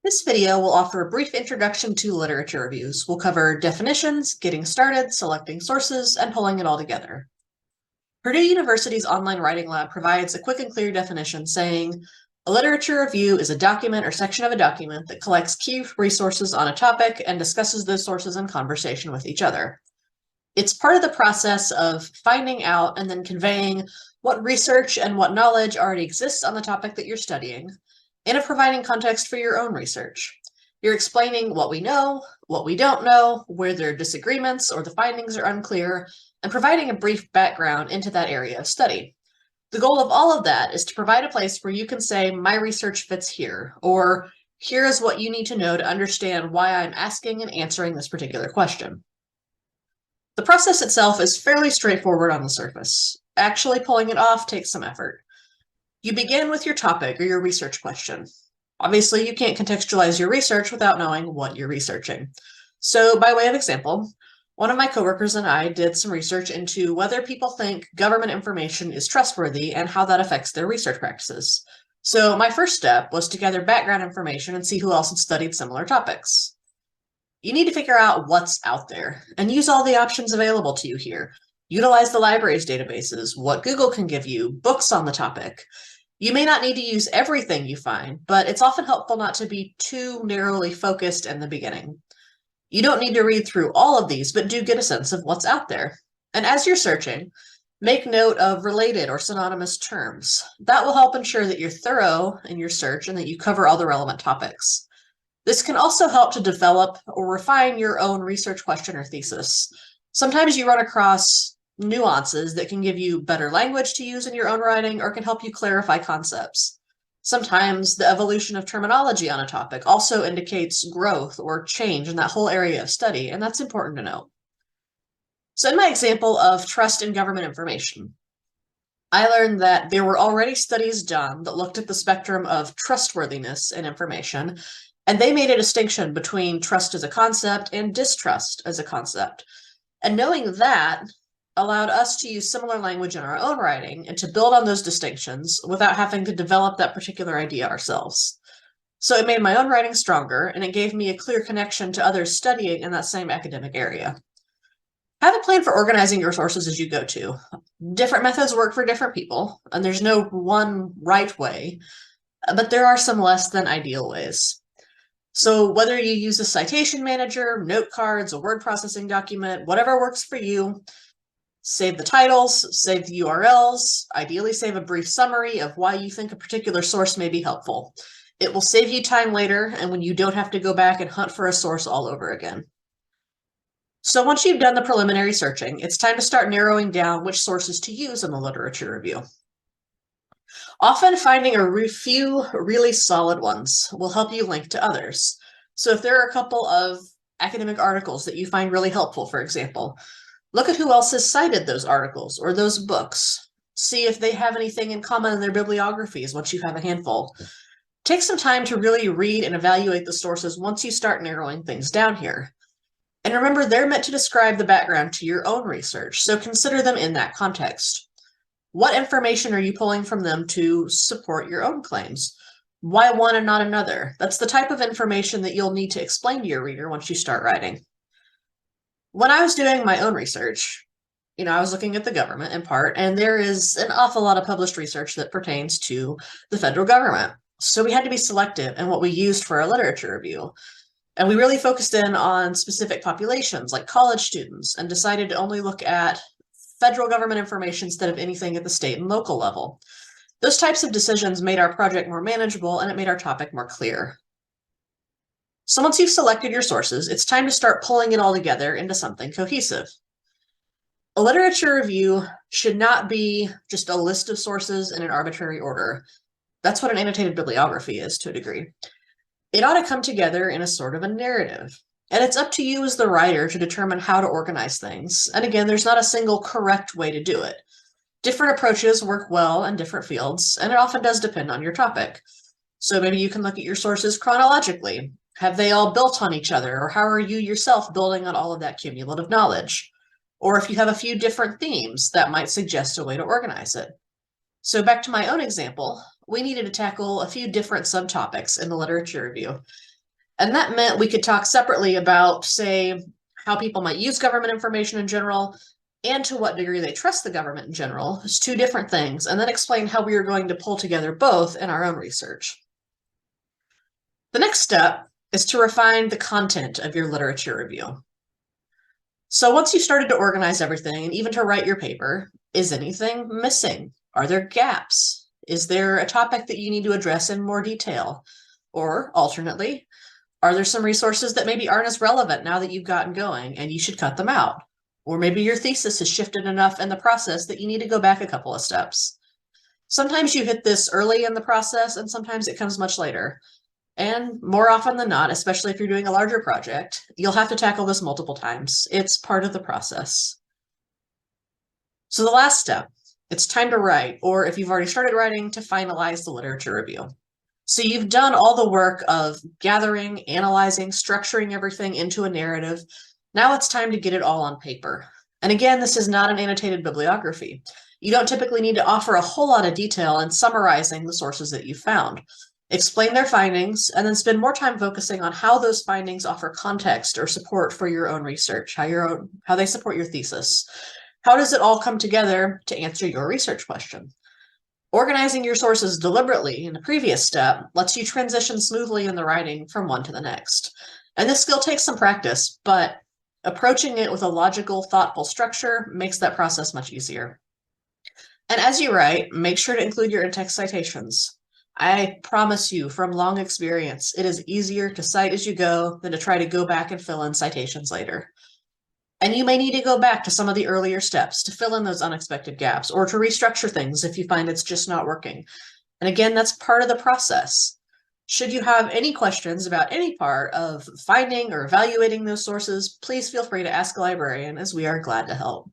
This video will offer a brief introduction to literature reviews. We'll cover definitions, getting started, selecting sources, and pulling it all together. Purdue University's online writing lab provides a quick and clear definition saying, a literature review is a document or section of a document that collects key resources on a topic and discusses those sources in conversation with each other. It's part of the process of finding out and then conveying what research and what knowledge already exists on the topic that you're studying, and of providing context for your own research. You're explaining what we know, what we don't know, where there are disagreements or the findings are unclear, and providing a brief background into that area of study. The goal of all of that is to provide a place where you can say, my research fits here, or here is what you need to know to understand why I'm asking and answering this particular question. The process itself is fairly straightforward on the surface. Actually pulling it off takes some effort. You begin with your topic or your research question. Obviously, you can't contextualize your research without knowing what you're researching. So by way of example, one of my coworkers and I did some research into whether people think government information is trustworthy and how that affects their research practices. So my first step was to gather background information and see who else had studied similar topics. You need to figure out what's out there and use all the options available to you here. Utilize the library's databases, what Google can give you, books on the topic. You may not need to use everything you find, but it's often helpful not to be too narrowly focused in the beginning. You don't need to read through all of these, but do get a sense of what's out there. And as you're searching, make note of related or synonymous terms. That will help ensure that you're thorough in your search and that you cover all the relevant topics. This can also help to develop or refine your own research question or thesis. Sometimes you run across nuances that can give you better language to use in your own writing or can help you clarify concepts. Sometimes the evolution of terminology on a topic also indicates growth or change in that whole area of study, and that's important to note. So in my example of trust in government information, I learned that there were already studies done that looked at the spectrum of trustworthiness in information, and they made a distinction between trust as a concept and distrust as a concept. And knowing that allowed us to use similar language in our own writing and to build on those distinctions without having to develop that particular idea ourselves. So it made my own writing stronger, and it gave me a clear connection to others studying in that same academic area. Have a plan for organizing your sources as you go to. Different methods work for different people, and there's no one right way, but there are some less than ideal ways. So whether you use a citation manager, note cards, a word processing document, whatever works for you, save the titles, save the URLs, ideally save a brief summary of why you think a particular source may be helpful. It will save you time later and when you don't have to go back and hunt for a source all over again. So once you've done the preliminary searching, it's time to start narrowing down which sources to use in the literature review. Often finding a few really solid ones will help you link to others. So if there are a couple of academic articles that you find really helpful, for example, look at who else has cited those articles or those books. See if they have anything in common in their bibliographies once you have a handful. Take some time to really read and evaluate the sources once you start narrowing things down here. And remember, they're meant to describe the background to your own research, so consider them in that context. What information are you pulling from them to support your own claims? Why one and not another? That's the type of information that you'll need to explain to your reader once you start writing. When I was doing my own research, I was looking at the government in part, and there is an awful lot of published research that pertains to the federal government. So we had to be selective in what we used for our literature review. And we really focused in on specific populations like college students and decided to only look at federal government information instead of anything at the state and local level. Those types of decisions made our project more manageable and it made our topic more clear. So once you've selected your sources, it's time to start pulling it all together into something cohesive. A literature review should not be just a list of sources in an arbitrary order. That's what an annotated bibliography is to a degree. It ought to come together in a sort of a narrative. And it's up to you as the writer to determine how to organize things. And again, there's not a single correct way to do it. Different approaches work well in different fields, and it often does depend on your topic. So maybe you can look at your sources chronologically. Have they all built on each other, or how are you yourself building on all of that cumulative knowledge? Or if you have a few different themes, that might suggest a way to organize it. So back to my own example, we needed to tackle a few different subtopics in the literature review. And that meant we could talk separately about, say, how people might use government information in general and to what degree they trust the government in general. It's two different things, and then explain how we are going to pull together both in our own research. The next step is to refine the content of your literature review. So once you started to organize everything and even to write your paper, is anything missing? Are there gaps? Is there a topic that you need to address in more detail? Or alternately, are there some resources that maybe aren't as relevant now that you've gotten going and you should cut them out? Or maybe your thesis has shifted enough in the process that you need to go back a couple of steps. Sometimes you hit this early in the process and sometimes it comes much later. And more often than not, especially if you're doing a larger project, you'll have to tackle this multiple times. It's part of the process. So the last step, it's time to write, or if you've already started writing, to finalize the literature review. So you've done all the work of gathering, analyzing, structuring everything into a narrative. Now it's time to get it all on paper. And again, this is not an annotated bibliography. You don't typically need to offer a whole lot of detail in summarizing the sources that you found. Explain their findings, and then spend more time focusing on how those findings offer context or support for your own research, how they support your thesis. How does it all come together to answer your research question? Organizing your sources deliberately in the previous step lets you transition smoothly in the writing from one to the next. And this skill takes some practice, but approaching it with a logical, thoughtful structure makes that process much easier. And as you write, make sure to include your in-text citations. I promise you from long experience, it is easier to cite as you go than to try to go back and fill in citations later. And you may need to go back to some of the earlier steps to fill in those unexpected gaps or to restructure things if you find it's just not working. And again, that's part of the process. Should you have any questions about any part of finding or evaluating those sources, please feel free to ask a librarian, as we are glad to help.